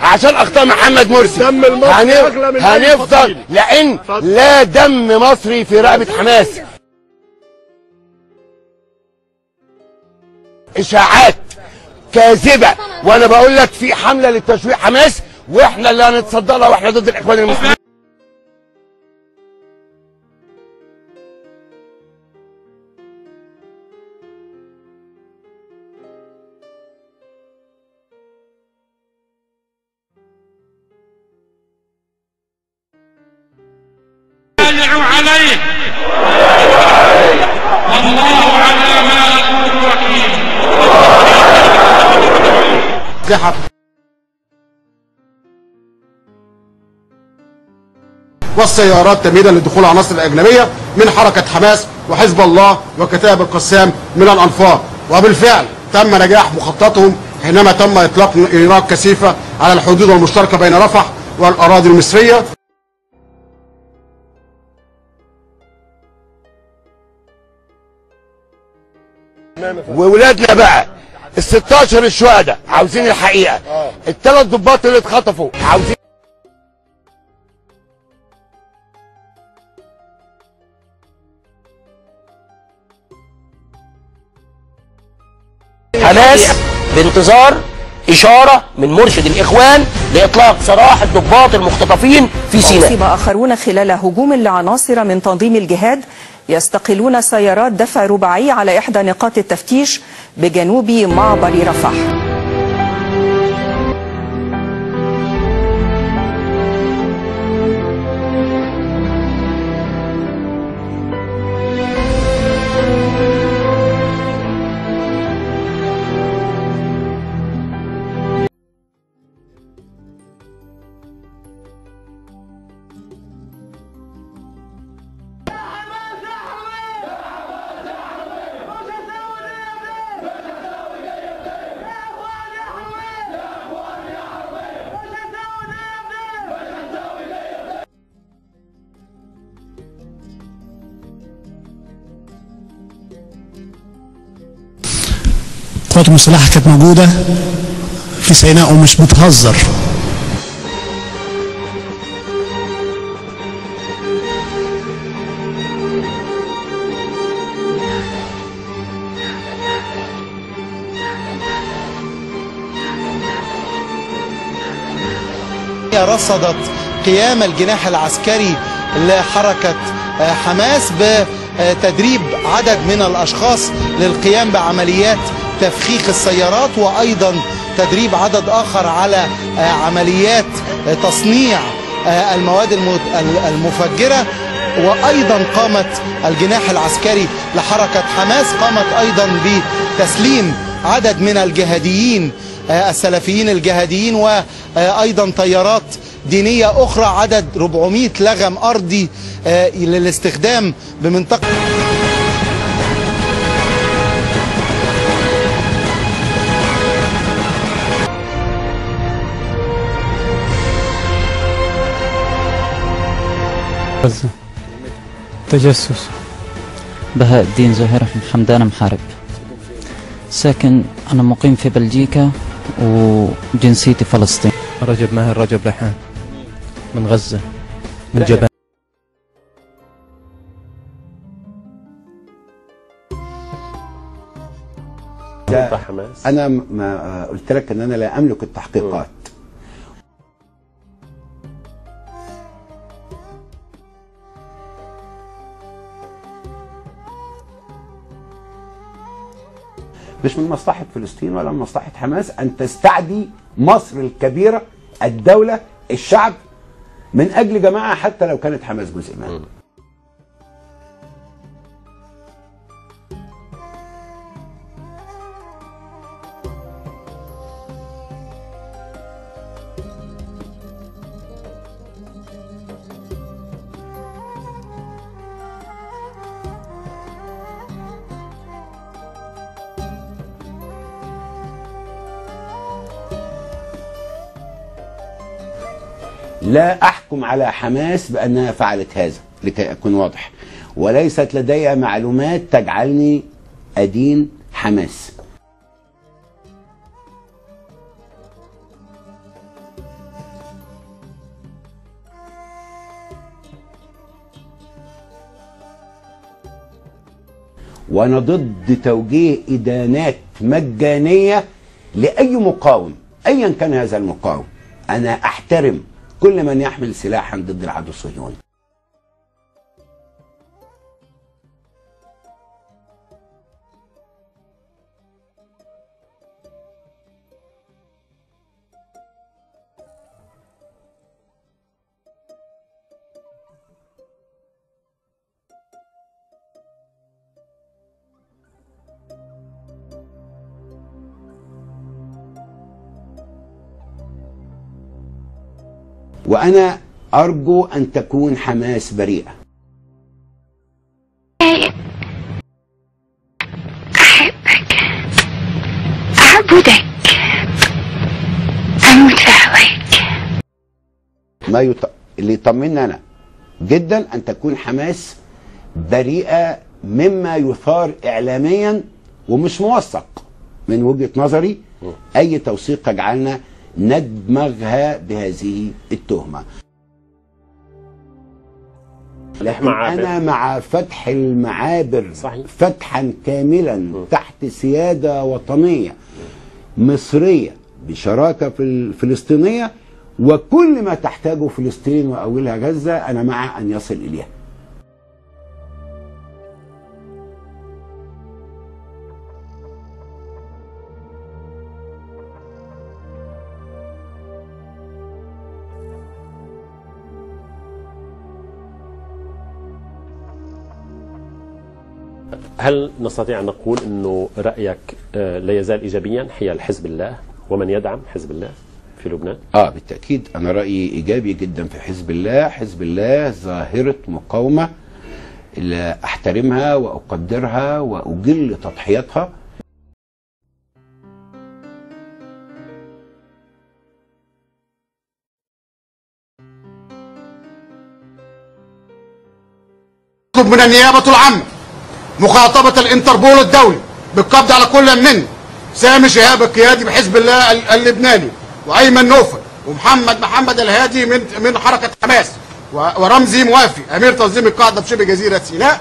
عشان اخطاء محمد مرسي. دم المصري اغلى من هنفضل، لان لا دم مصري في رقبه حماس. اشاعات كاذبه، وانا بقول لك في حمله لتشويه حماس، واحنا اللي هنتصدى لها، واحنا ضد الاخوان المسلمين. عليه والله على ما نقول وكيل. والسيارات تمهيدا لدخول العناصر الاجنبيه من حركه حماس وحزب الله وكتائب القسام من الانفاق. وبالفعل تم نجاح مخططهم حينما تم اطلاق نيران كثيفه على الحدود المشتركه بين رفح والاراضي المصريه. وولادنا بقى ال 16 الشهداء عاوزين الحقيقه، الثلاث ضباط اللي اتخطفوا عاوزين. حماس بانتظار إشارة من مرشد الإخوان لإطلاق سراح الضباط المختطفين في سيناء. أصيب آخرون خلال هجوم لعناصر من تنظيم الجهاد يستقلون سيارات دفع رباعي على إحدى نقاط التفتيش بجنوب معبر رفح. القوات المسلحة كانت موجودة في سيناء ومش بتهزر. رصدت قيام الجناح العسكري لحركة حماس بتدريب عدد من الأشخاص للقيام بعمليات تفخيخ السيارات، وأيضا تدريب عدد آخر على عمليات تصنيع المواد المفجرة. وأيضا قامت الجناح العسكري لحركة حماس قامت بتسليم عدد من الجهاديين السلفيين الجهاديين، وأيضا طيارات دينية أخرى، عدد 400 لغم أرضي للاستخدام بمنطقة. تجسس. بهاء الدين زهير حمدان محارب. ساكن، أنا مقيم في بلجيكا وجنسيتي فلسطين. رجب ماهر رجب لحان من غزة من جبال. أنا ما قلت لك إن أنا لا أملك التحقيقات. مش من مصلحة فلسطين ولا من مصلحة حماس أن تستعدي مصر الكبيرة، الدولة، الشعب، من أجل جماعة حتى لو كانت حماس جزء منها. لا أحكم على حماس بأنها فعلت هذا لكي أكون واضح، وليست لدي معلومات تجعلني أدين حماس. وانا ضد توجيه ادانات مجانيه لاي مقاوم ايا كان هذا المقاوم. انا احترم كل من يحمل سلاحا ضد العدو الصهيوني. وأنا أرجو أن تكون حماس بريئة. أحبك، أعبدك، أموت عليك. اللي يطمني أنا جدا أن تكون حماس بريئة مما يثار إعلاميا ومش موثق من وجهة نظري. أي توثيق يجعلنا ندمغها بهذه التهمة. أنا مع فتح المعابر صحيح. فتحا كاملا تحت سيادة وطنية مصرية بشراكة في الفلسطينية، وكل ما تحتاجه فلسطين وأولها غزة أنا مع أن يصل إليها. هل نستطيع أن نقول أنه رأيك لا يزال إيجابيا حيال حزب الله ومن يدعم حزب الله في لبنان؟ بالتأكيد أنا رأيي إيجابي جدا في حزب الله. حزب الله ظاهرة مقاومة لا أحترمها وأقدرها وأجل تضحياتها. من النيابة العامة مخاطبة الانتربول الدولي بالقبض على كل من سامي شهاب القيادي بحزب الله اللبناني، وايمن نوفل، محمد الهادي من حركة حماس، ورمزي موافي امير تنظيم القاعدة بشبه جزيرة سيناء.